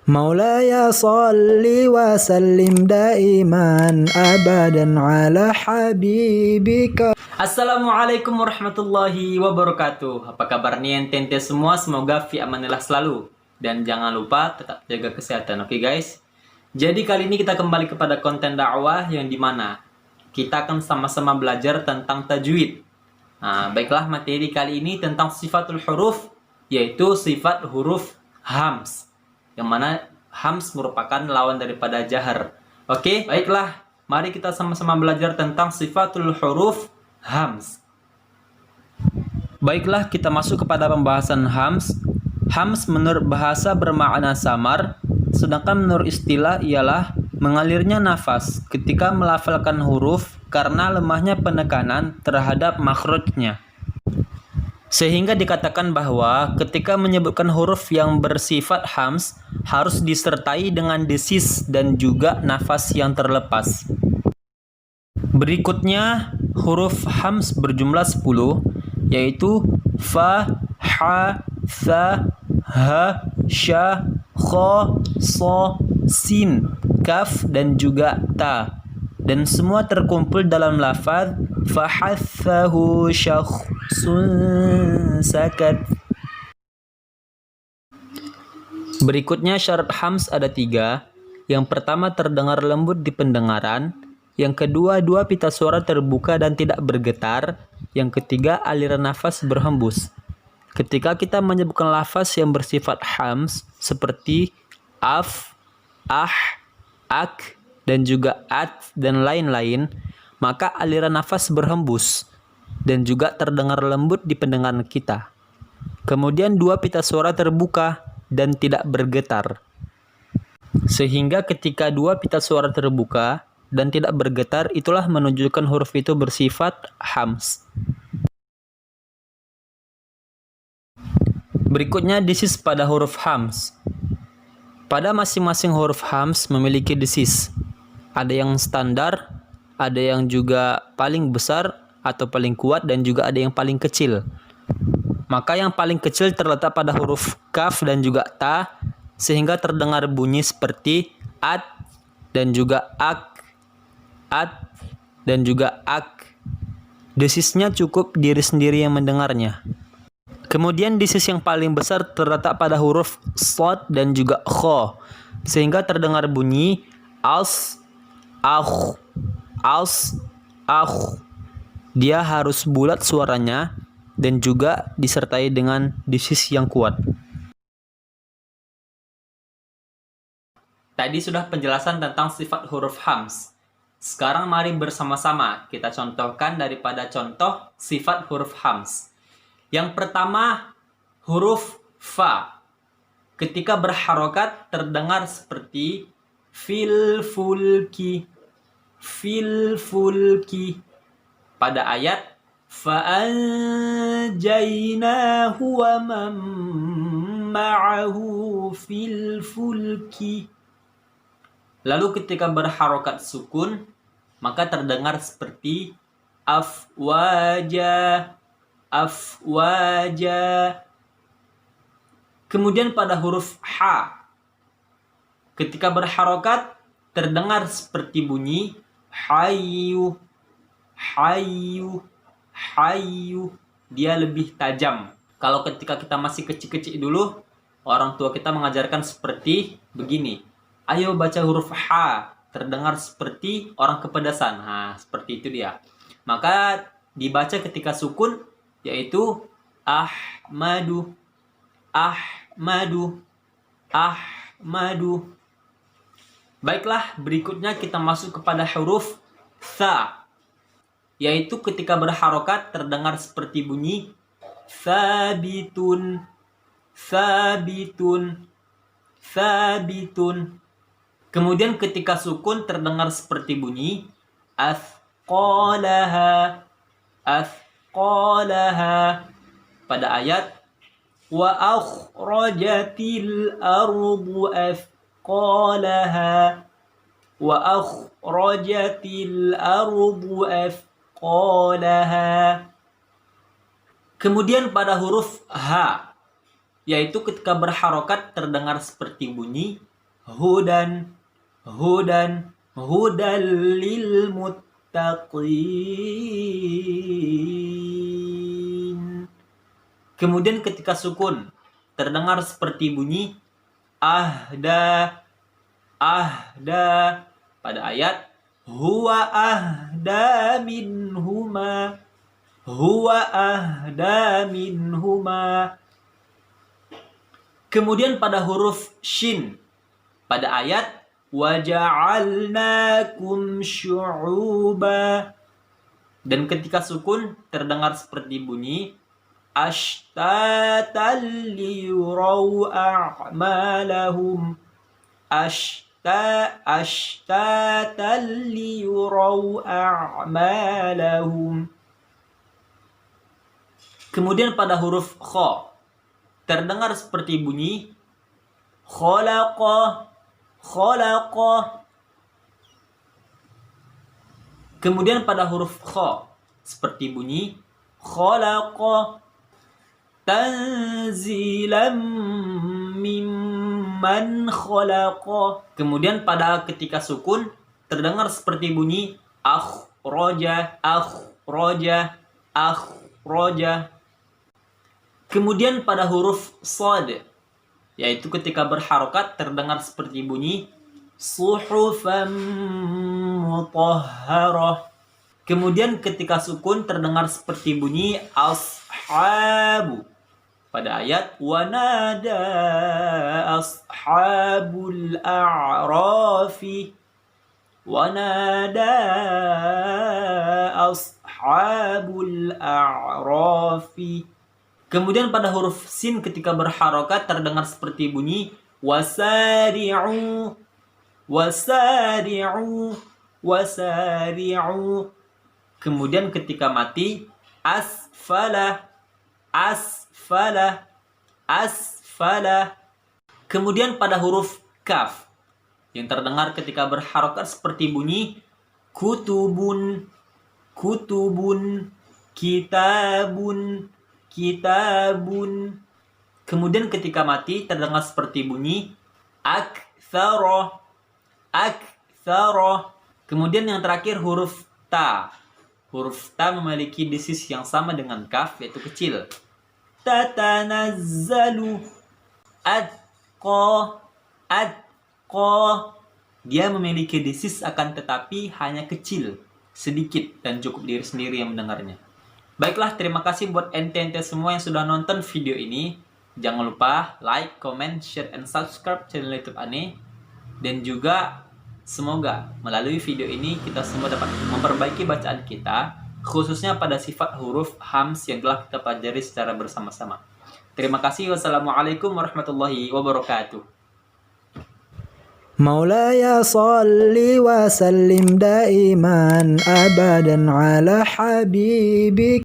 مولاي صل وسلم دائما أبدا على حبيبك. Assalamualaikum warahmatullahi wabarakatuh. Apa kabar nih ente semua? Semoga fi amanillah selalu. Dan jangan lupa tetap jaga kesehatan, oke guys? Jadi kali ini kita kembali kepada konten dakwah yang dimana kita akan sama-sama belajar tentang tajwid. Nah, baiklah, materi kali ini tentang sifatul huruf, yaitu sifat huruf hams, yang mana hams merupakan lawan daripada jahar. Oke, baiklah, mari kita sama-sama belajar tentang sifatul huruf hams. Baiklah, kita masuk kepada pembahasan hams. Hams menurut bahasa bermakna samar, sedangkan menurut istilah ialah mengalirnya nafas ketika melafalkan huruf karena lemahnya penekanan terhadap makhrajnya. Sehingga dikatakan bahwa ketika menyebutkan huruf yang bersifat hams harus disertai dengan desis dan juga nafas yang terlepas. Berikutnya huruf hams berjumlah 10, yaitu fa, ha, tha, ha, sha, kha, sa, sin, kaf, dan juga ta. Dan semua terkumpul dalam lafaz fahathahu syakhsun sakat. Berikutnya syarat hams ada 3. Yang pertama terdengar lembut di pendengaran. Yang kedua dua pita suara terbuka dan tidak bergetar. Yang ketiga aliran nafas berhembus. Ketika kita menyebutkan lafaz yang bersifat hams seperti af, ah, ak, dan juga at dan lain-lain, maka aliran nafas berhembus dan juga terdengar lembut di pendengaran kita. Kemudian dua pita suara terbuka dan tidak bergetar. Sehingga ketika dua pita suara terbuka dan tidak bergetar, itulah menunjukkan huruf itu bersifat hams. Berikutnya desis pada huruf hams. Pada masing-masing huruf hams memiliki desis. Ada yang standar, ada yang juga paling besar atau paling kuat, dan juga ada yang paling kecil. Maka yang paling kecil terletak pada huruf kaf dan juga ta, sehingga terdengar bunyi seperti at dan juga ak, at dan juga ak. Desisnya cukup diri sendiri yang mendengarnya. Kemudian desis yang paling besar terletak pada huruf shad dan juga kha, sehingga terdengar bunyi as, akh, as, akh. Dia harus bulat suaranya dan juga disertai dengan desis yang kuat. Tadi sudah penjelasan tentang sifat huruf hams. Sekarang mari bersama-sama kita contohkan daripada contoh sifat huruf hams. Yang pertama, huruf fa. Ketika berharokat terdengar seperti fil fulki, fil fulki. Pada ayat fa'anjaynahu wa man ma'ahu fil fulki. Lalu ketika berharokat sukun, maka terdengar seperti afwaja, afwaja. Kemudian pada huruf ha, ketika berharokat terdengar seperti bunyi hayu, hayu, hayu. Dia lebih tajam. Kalau ketika kita masih kecil-kecil dulu, orang tua kita mengajarkan seperti begini. Ayo baca huruf ha, terdengar seperti orang kepedasan. Nah, seperti itu dia. Maka dibaca ketika sukun, yaitu ahmadu, ahmadu, ahmadu. Baiklah, berikutnya kita masuk kepada huruf tha, yaitu ketika berharokat terdengar seperti bunyi sabitun, sabitun, sabitun. Kemudian ketika sukun terdengar seperti bunyi asqalaha, asqalaha. Pada ayat wa akhrajatil ardu asqalaha, wa akhrajatil ardu asqalaha. Kemudian pada huruf ha, yaitu ketika berharokat terdengar seperti bunyi hudan, hudan, hudan lil muttaqin. Kemudian ketika sukun terdengar seperti bunyi ahda, ahda pada ayat huwa ahda minhuma, huwa ahda minhuma. Kemudian pada huruf shin pada ayat waja'alnakum syu'uba, dan ketika sukun terdengar seperti bunyi ashtatan liyuraw a'malahum, ashtatan liyuraw a'malahum. Kemudian pada huruf kha terdengar seperti bunyi khalaqa, khalaqa. Kemudian pada huruf kha seperti bunyi khalaqa, tanzilam mimman khalaqa. Kemudian pada ketika sukun terdengar seperti bunyi akhraja, akhraja, akhraja. Kemudian pada huruf shad, yaitu ketika berharokat terdengar seperti bunyi suhufan mutahharah. Kemudian ketika sukun terdengar seperti bunyi ashabu pada ayat wanada ashabul a'rafi, wanada ashabul a'rafi. Kemudian pada huruf sin ketika berharokat terdengar seperti bunyi wasari'u, wasari'u, wasari'u. Kemudian ketika mati asfala, asfala, asfala. Kemudian pada huruf kaf yang terdengar ketika berharokat seperti bunyi kutubun, kutubun, kitabun, kitabun. Kemudian ketika mati terdengar seperti bunyi aktsara, aktsara. Kemudian yang terakhir huruf ta. Huruf ta memiliki disis yang sama dengan kaf, yaitu kecil. Tatanazzalu, atqa, atqa. Dia memiliki disis akan tetapi hanya kecil, sedikit, dan cukup diri sendiri yang mendengarnya. Baiklah, terima kasih buat ente-ente semua yang sudah nonton video ini. Jangan lupa like, comment, share, and subscribe channel YouTube Ane. Dan juga semoga melalui video ini kita semua dapat memperbaiki bacaan kita, khususnya pada sifat huruf hams yang telah kita pelajari secara bersama-sama. Terima kasih. Wassalamualaikum warahmatullahi wabarakatuh. مولاي صل وسلم دائما أبدا على حبيبك